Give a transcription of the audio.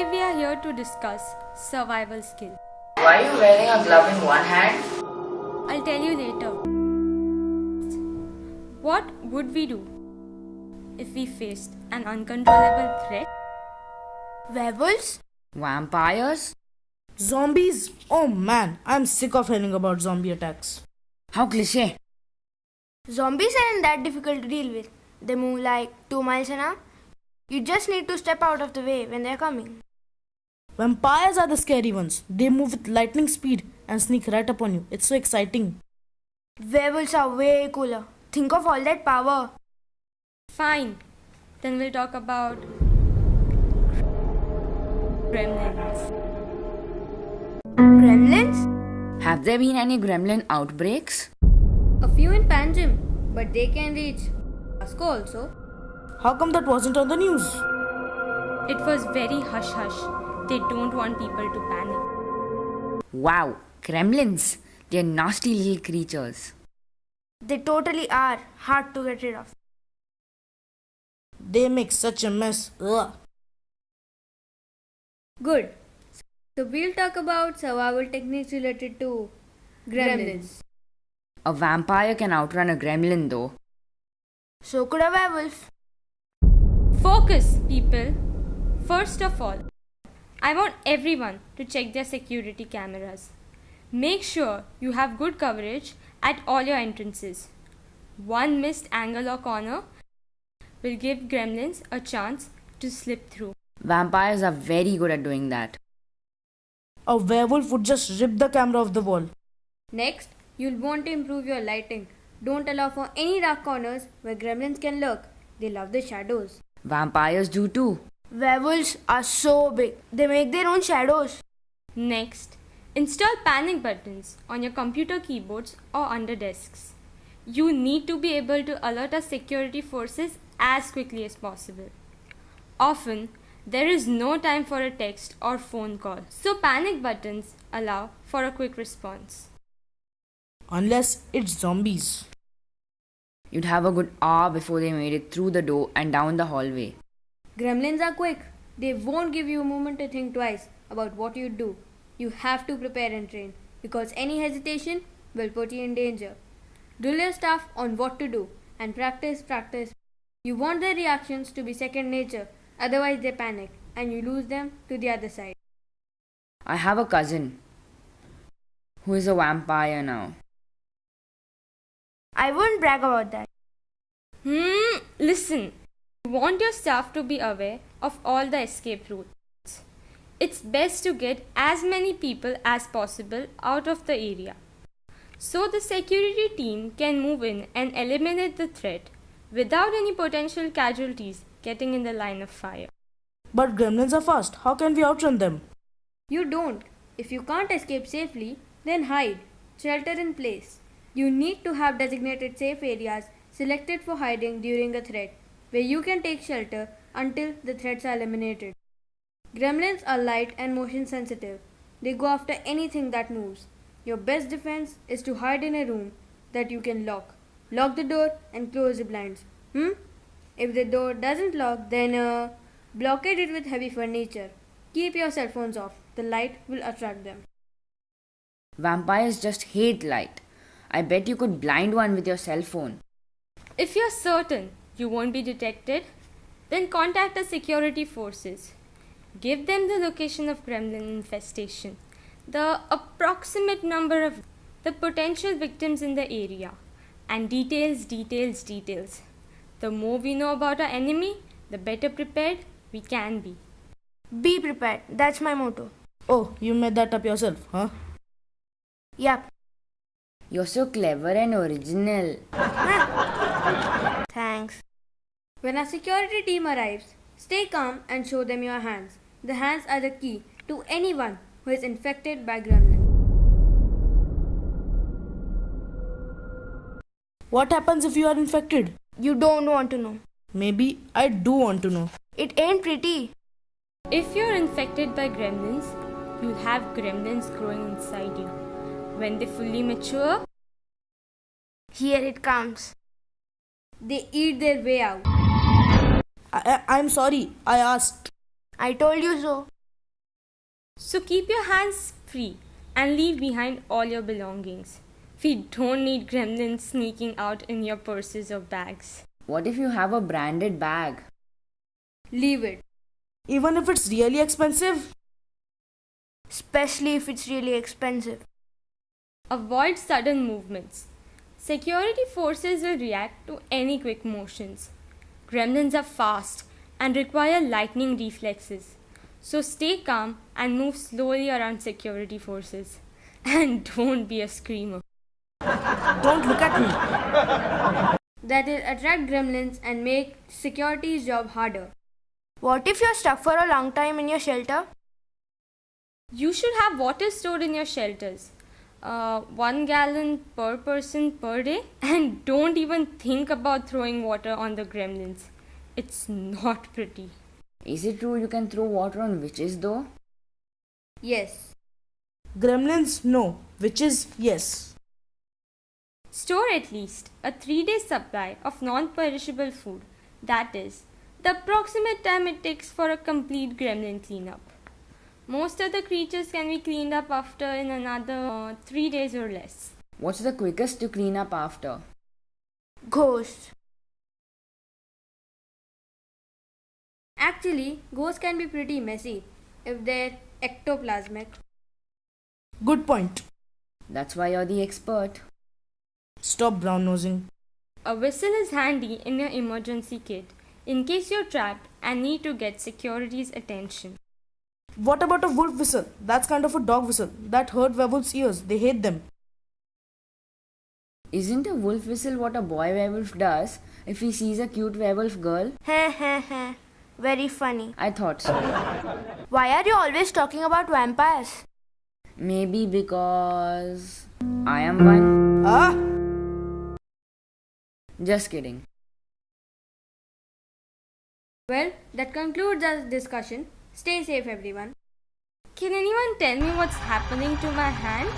Today we are here to discuss survival skill. Why are you wearing a glove in one hand? I'll tell you later. What would we do if we faced an uncontrollable threat? Werewolves? Vampires? Zombies? Oh man, I'm sick of hearing about zombie attacks. How cliché. Zombies aren't that difficult to deal with. They move like 2 miles an hour. You just need to step out of the way when they're coming. Vampires are the scary ones. They move with lightning speed and sneak right up on you. It's so exciting. Werewolves are way cooler. Think of all that power. Fine. Then we'll talk about Gremlins. Gremlins? Have there been any gremlin outbreaks? A few in Panjim, but they can reach Moscow also. How come that wasn't on the news? It was very hush-hush. They don't want people to panic. Wow, gremlins. They're nasty little creatures. They totally are hard to get rid of. They make such a mess. Ugh. Good. So we'll talk about survival techniques related to Gremlins. A vampire can outrun a gremlin though. So could a werewolf. Focus, people. First of all, I want everyone to check their security cameras. Make sure you have good coverage at all your entrances. One missed angle or corner will give gremlins a chance to slip through. Vampires are very good at doing that. A werewolf would just rip the camera off the wall. Next, you'll want to improve your lighting. Don't allow for any dark corners where gremlins can lurk. They love the shadows. Vampires do too. Werewolves are so big. They make their own shadows. Next, install panic buttons on your computer keyboards or under desks. You need to be able to alert our security forces as quickly as possible. Often, there is no time for a text or phone call, so panic buttons allow for a quick response. Unless it's zombies. You'd have a good hour before they made it through the door and down the hallway. Gremlins are quick. They won't give you a moment to think twice about what you do. You have to prepare and train because any hesitation will put you in danger. Drill your staff on what to do and practice. You want their reactions to be second nature, otherwise they panic and you lose them to the other side. I have a cousin who is a vampire now. I won't brag about that. Listen. You want your staff to be aware of all the escape routes. It's best to get as many people as possible out of the area, so the security team can move in and eliminate the threat without any potential casualties getting in the line of fire. But gremlins are fast. How can we outrun them? You don't. If you can't escape safely, then hide. Shelter in place. You need to have designated safe areas selected for hiding during a threat, where you can take shelter until the threats are eliminated. Gremlins are light and motion sensitive. They go after anything that moves. Your best defense is to hide in a room that you can lock. Lock the door and close the blinds. If the door doesn't lock, then blockade it with heavy furniture. Keep your cell phones off. The light will attract them. Vampires just hate light. I bet you could blind one with your cell phone. If you're certain you won't be detected, then contact the security forces. Give them the location of gremlin infestation, the approximate number of the potential victims in the area, and details. The more we know about our enemy, the better prepared we can be. Be prepared. That's my motto. Oh, you made that up yourself, huh? Yep. You're so clever and original. Thanks. When a security team arrives, stay calm and show them your hands. The hands are the key to anyone who is infected by gremlin. What happens if you are infected? You don't want to know. Maybe I do want to know. It ain't pretty. If you're infected by gremlins, you'll have gremlins growing inside you. When they fully mature, Here it comes. They eat their way out. I'm sorry, I asked. I told you so. So keep your hands free and leave behind all your belongings. We don't need gremlins sneaking out in your purses or bags. What if you have a branded bag? Leave it. Even if it's really expensive? Especially if it's really expensive. Avoid sudden movements. Security forces will react to any quick motions. Gremlins are fast and require lightning reflexes. So stay calm and move slowly around security forces. And don't be a screamer. Don't look at me. That will attract gremlins and make security's job harder. What if you're stuck for a long time in your shelter? You should have water stored in your shelters. 1 gallon per person per day. And don't even think about throwing water on the gremlins. It's not pretty. Is it true you can throw water on witches though? Yes. Gremlins? No. Witches? Yes. Store at least a 3-day supply of non-perishable food. That is, the approximate time it takes for a complete gremlin cleanup. Most of the creatures can be cleaned up after in another 3 days or less. What's the quickest to clean up after? Ghosts. Actually, ghosts can be pretty messy if they're ectoplasmic. Good point. That's why you're the expert. Stop brown nosing. A whistle is handy in your emergency kit in case you're trapped and need to get security's attention. What about a wolf whistle? That's kind of a dog whistle. That hurt werewolves' ears. They hate them. Isn't a wolf whistle what a boy werewolf does if he sees a cute werewolf girl? Heh heh heh. Very funny. I thought so. Why are you always talking about vampires? Maybe because I am one. Ah! Just kidding. Well, that concludes our discussion. Stay safe, everyone. Can anyone tell me what's happening to my hand?